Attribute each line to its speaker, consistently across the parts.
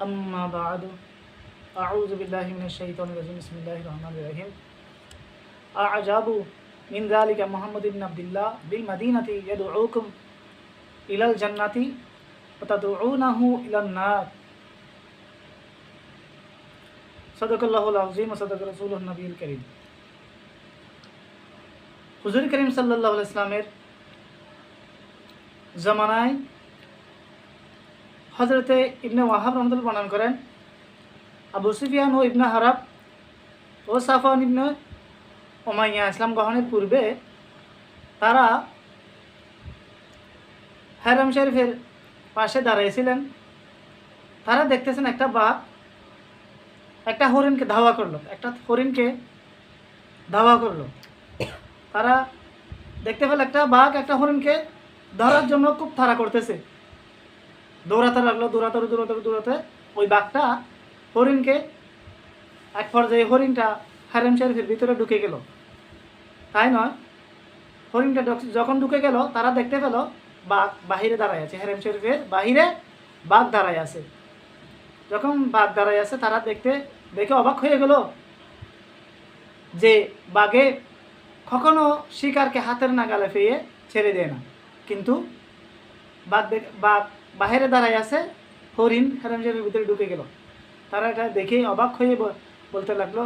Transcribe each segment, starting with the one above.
Speaker 1: أما بعد أعوذ بالله من الشيطان الرجيم بسم الله الرحمن الرحيم أعجب من ذلك محمد بن عبد الله بالمدينة يدعوكم إلى الجنة وتدعونه إلى النار صدق الله العظيم وصدق رسوله النبي الكريم হুজুর করিম সাল্লাল্লাহু আলাইহি ওয়াসাল্লামের জামানায় হযরতে ইবনে ওয়াহাব রাহমাতুল্লাহ বর্ণনা করেন আবু সুফিয়ান ও ইবনে হারাব ও সাফওয়ান ইবনে উমাইয়া ইসলাম গ্রহণের পূর্বে তারা হারাম শরীফের পাশে দাঁড়িয়েছিলেন। তারা দেখতেছেন একটা বাঘ একটা হরিণকে ধাওয়া করলো। তারা দেখতে পেল একটা বাঘ একটা হরিণকে ধরার জন্য খুব তাড়া করতেছে, দৌড়াতে লাগলো। দৌড়াতে ওই বাঘটা হরিণকে এক পর্যায়ে হরিণটা হারেম শরীফের ভিতরে ঢুকে গেল। তাই নয়, হরিণটা যখন ঢুকে গেল তারা দেখতে পেল বাঘ বাহিরে দাঁড়ায় আছে, হারেম শরীফের বাহিরে বাঘ দাঁড়ায় আছে। যখন বাঘ দাঁড়ায় আছে তারা দেখে অবাক হয়ে গেল যে বাঘে কখনো শিকারকে হাতের নাগালে পেয়ে ছেড়ে দেয় না, কিন্তু বাঘ বাহিরে দাঁড়ায় আছে, হরিণ হারেম শরীফের ভিতরে ঢুকে গেল। তারা এটা দেখে অবাক হয়ে বলতে লাগলো,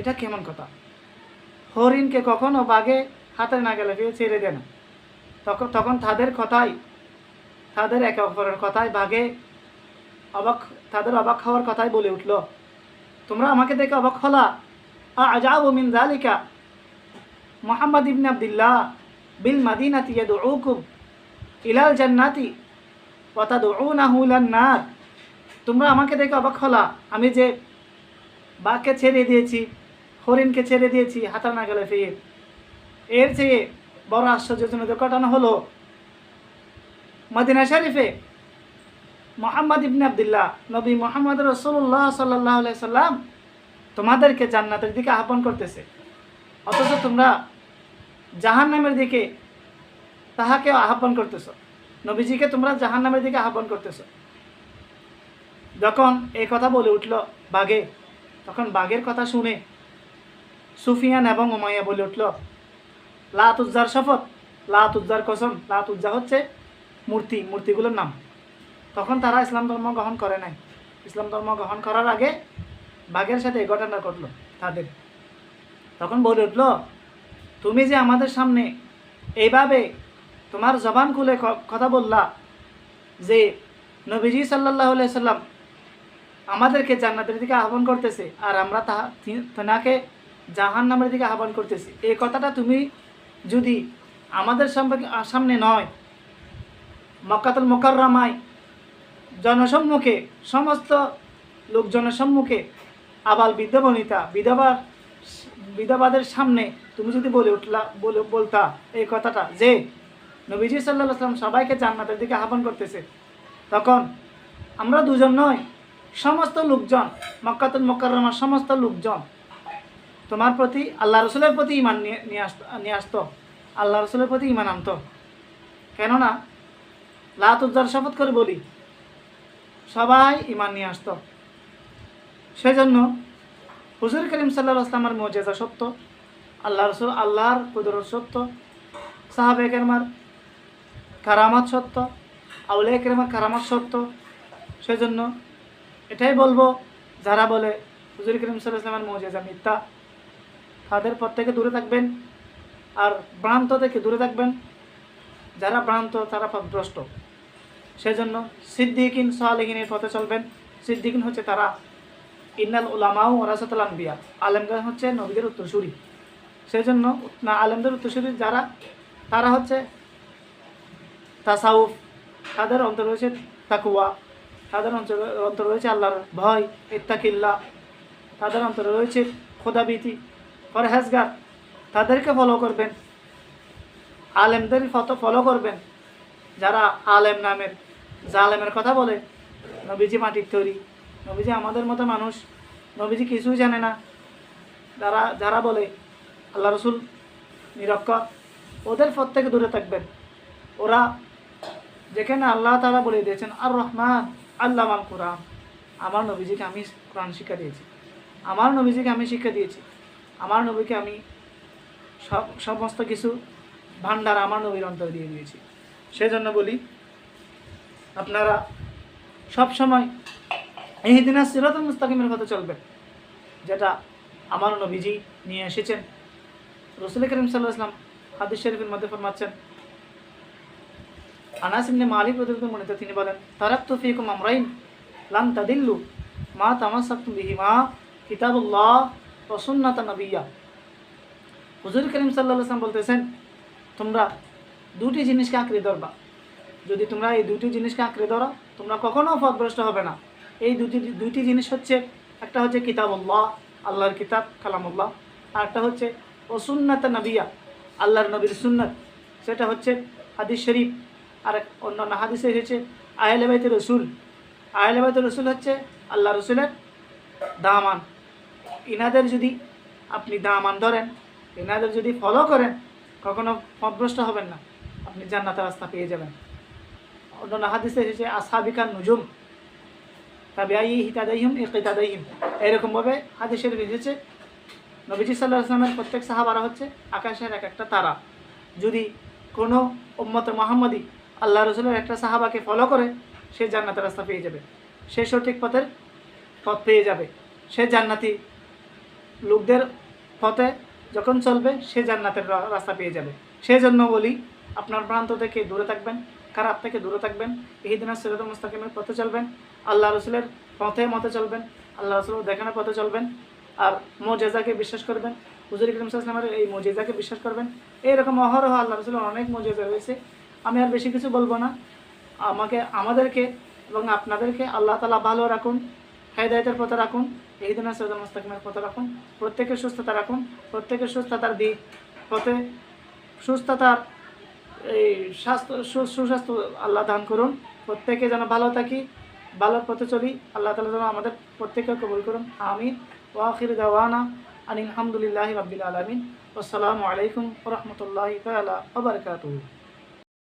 Speaker 1: এটা কেমন কথা? হরিণকে কখনো বাঘে হাতের নাগালে পেয়ে ছেড়ে দেয় না। তখন তাদের একে অপরের কথায় বাঘে তাদের অবাক হওয়ার কথাই বলে উঠল, তোমরা আমাকে দেখে অবাক হলা? আজাবু মিন যালিকা মুহাম্মদ ইবনে আব্দুল্লাহ বিল মাদিনাতি ইয়াদউকুম ইলাল জান্নাতি ওয়া তাদউনাহু ইলান নার। তোমরা আমাকে দেখে অবাক হলা, আমি যে বাঘকে ছেড়ে দিয়েছি, হরিণকে ছেড়ে দিয়েছি হাতের নাগালে পেয়ে। এর চেয়ে বড় আশ্চর্যজনক ঘটনা হলো মদিনা শরীফে মুহাম্মদ ইবনে আব্দুল্লাহ নবী মুহাম্মদ রাসূলুল্লাহ সাল্লাল্লাহু আলাইহি সাল্লাম তোমাদেরকে জান্নাতের দিকে আহ্বান করতেছে, অথচ তোমরা জাহান্নামের দিকে তাহাকে আহ্বান করতেছ। নবীজিকে তোমরা জাহান্নামের দিকে আহ্বান করতেছ। যখন এই কথা বলে উঠল বাঘে, তখন বাঘের কথা শুনে সুফিয়ান এবং উমাইয়া বলে উঠল, লাত উজ্জার শপথ, লাত উজ্জার কসম। লাত উজ্জা হচ্ছে মূর্তিগুলোর নাম। তখন তারা ইসলাম ধর্ম গ্রহণ করে নাই। ইসলাম ধর্ম গ্রহণ করার আগে বাঘের সাথে এই ঘটনা ঘটলো তাদের। তখন বলে উঠল, তুমি যে আমাদের সামনে এইভাবে তোমার জবান খুলে কথা বললা যে নবীজি সাল্লাল্লাহু আলাইহি সাল্লাম আমাদেরকে জান্নাতের দিকে আহ্বান করতেছে আর আমরা তাকে জাহান্নামের দিকে আহ্বান করতেছি, এই কথাটা তুমি যদি আমাদের সামনে নয়, মক্কাতুল মুকাররমায় জনসম্মুখে, সমস্ত লোকজনের সম্মুখে, আবাল বৃদ্ধ বনিতা বিধবাদের সামনে তুমি যদি বলতা এই কথাটা যে নবীজি সাল্লাল্লাহু আলাইহি ওয়াসাল্লাম সবাইকে জান্নাতের দিকে আহ্বান করতেছে, তখন আমরা দুজন নয়, সমস্ত লোকজন, মক্কাতুল মুকাররমার সমস্ত লোকজন তোমার প্রতি, আল্লাহ রসুলের প্রতি ঈমান নিয়ে আসতো, আল্লাহ রসুলের প্রতি ঈমান আনতো। কেননা লাত উজ্জার শপথ করে বলি, সবাই ঈমান নিয়ে আসতো। সেজন্য হুজুর করিম সাল্লাল্লাহু আলাইহি ওয়াসাল্লামের মুজিজা সত্য, আল্লাহর কুদরত সত্য, সাহাবায়ে কেরামের কারামাত সত্য, আউলিয়া কেরামের কারামাত সত্য। সেজন্য এটাই বলবো, যারা বলে হুজুর করিম সাল্লাল্লাহু আলাইহি ওয়াসাল্লামের মুজিজা মিথ্যা, তাদের পথ থেকে দূরে থাকবেন আর ভ্রান্ত থেকে দূরে থাকবেন। যারা ভ্রান্ত তারা পথভ্রষ্ট। সেজন্য সিদ্দিকিন সালেহিনের পথে চলবেন। সিদ্দিকিন হচ্ছে তারা, ইন্নাল উলামাউ ওয়ারাসাতুল আনবিয়া, আলেমগণ হচ্ছে নবীদের উত্তরসূরি। সেজন্য আলেমদের উত্তরসূরি যারা, তারা হচ্ছে তাসাউফ, তাদের অন্তর রয়েছে তাকওয়া, তাদের অন্তর রয়েছে আল্লাহর ভয়, ইত্তাকিল্লাহ, তাদের অন্তরে রয়েছে খোদাভীতি, পরহেজগার। তাদেরকে ফলো করবেন, আলেমদের ফলো করবেন। যারা আলেম নামের জালেমের কথা বলে, নবীজি মাটির তৈরি, নবীজি আমাদের মতো মানুষ, নবীজি কিছুই জানে না, যারা বলে আল্লাহ রসুল নিরক্ষর, ওদের পথ থেকে দূরে থাকবেন। ওরা যেখানে আল্লাহ তাআলা বলে দিয়েছেন আর রহমান আল্লামাল কুরআন, আমার নবীজিকে আমি কোরআন শিক্ষা দিয়েছি, আমার নবীজিকে আমি শিক্ষা দিয়েছি, আমার নবীকে আমি সমস্ত কিছু ভান্ডার আমার নবীর অন্তর দিয়ে দিয়েছি। সেজন্য বলি আপনারা সব সময় ইহদিনাস সিরাতাল মুস্তাকিমের কথা চলবেন, যেটা আমার নবীজি নিয়ে এসেছেন। রাসূল করিম সাল্লাল্লাহু আলাইহি ওয়াসাল্লাম হাদিস শরীফের মধ্যে ফরমাচ্ছেন, আনাস ইবনে মালিক রাদিয়াল্লাহু আনহু তিনি বলেন, তারাকতু ফীকুম আমরাইন লান তাদিল্লু মা তামাসসাকতুম বিহিমা কিতাবুল্লাহ ওয়া সুন্নাত নবিয়্যা। হুজুর করিম সাল্লাল্লাহু আলাইহি ওয়াসাল্লাম বলতেছেন, তোমরা দুটি জিনিসকে আঁকড়ে ধরবা, যদি তোমরা এই দুটি জিনিসকে আঁকড়ে ধরো তোমরা কখনো পথভ্রষ্ট হবে না। এই দুটি জিনিস হচ্ছে, একটা হচ্ছে কিতাবুল্লাহ, আল্লাহর কিতাব কালামুল্লাহ, আর একটা হচ্ছে ও সুন্নাত নবিয়্যা, আল্লাহর নবীর সুন্নাত, সেটা হচ্ছে হাদিস শরীফ। আর অন্যান্য হাদিসে এসেছে আহলে বাইতে রসুল। আহলে বাইতে রসুল হচ্ছে আল্লাহ রসুলের দামান। ইনাদের যদি আপনি দামান ধরেন, ইনাদের যদি ফলো করেন, কখনো পথভ্রষ্ট হবেন না, আপনি জান্নাতের রাস্তা পেয়ে যাবেন। অন্যান্য হাদিসে এসেছে আসহাবিকান নুজুম তাবিআইহি হিতাদাইহিম ইকতিদাইহিম, এরকমভাবে হাদিস শরীফ এসেছে নবীজি সাল্লাল্লাহু আলাইহি ওয়াসাল্লামের প্রত্যেক সাহাবারা হচ্ছে আকাশের এক একটা তারা। যদি কোনো উম্মতে মুহাম্মাদি আল্লাহ রসুলের একটা সাহাবাকে ফলো করে, সে জান্নাতের রাস্তা পেয়ে যাবে, সে সঠিক পথ পেয়ে যাবে, সে জান্নাতি লোকদের পথে যখন চলবে সে জান্নাতের রাস্তা পেয়ে যাবে। সেই জন্য বলি আপনার প্রান্ত থেকে দূরে থাকবেন, খারাপ থেকে দূরে থাকবেন, ইহদিনাস সিরাতাল মুস্তাকিমের পথে চলবেন, আল্লাহ রসুলের মতে চলবেন, আল্লাহ রসুলের দেখানোর পথে চলবেন, আর মুজিজাকে বিশ্বাস করবেন, হুজুর করিম সাল্লাল্লাহু আলাইহি ওয়াসাল্লামের এই মুজিজাকে বিশ্বাস করবেন। এইরকম অহরহ আল্লাহ রসুলের অনেক মুজিজা রয়েছে। আমি আর বেশি কিছু বলবো না। আমাদেরকে এবং আপনাদেরকে আল্লাহ তাআলা ভালো রাখুন, হেদায়েতের পথে রাখুন, ইহদিনাস সিরাতাল মুস্তাকিমের পথে রাখুন, প্রত্যেকের সুস্থতা রাখুন, প্রত্যেকের সুস্থতার পথে সুস্থতার এই সুস্বাস্থ্য আল্লাহ দান করুন। প্রত্যেকে যেন ভালো থাকি, ভালোর পথে চলি, আল্লাহ তাআলা যেন আমাদের প্রত্যেককে কবুল করুন। আমিন। ওয়া আখিরু দাওয়ানা আনিল হামদুলিল্লাহি রাব্বিল আলামিন। আসসালামু আলাইকুম ওয়া রাহমাতুল্লাহি তাআলা ওয়া বারাকাতুহু।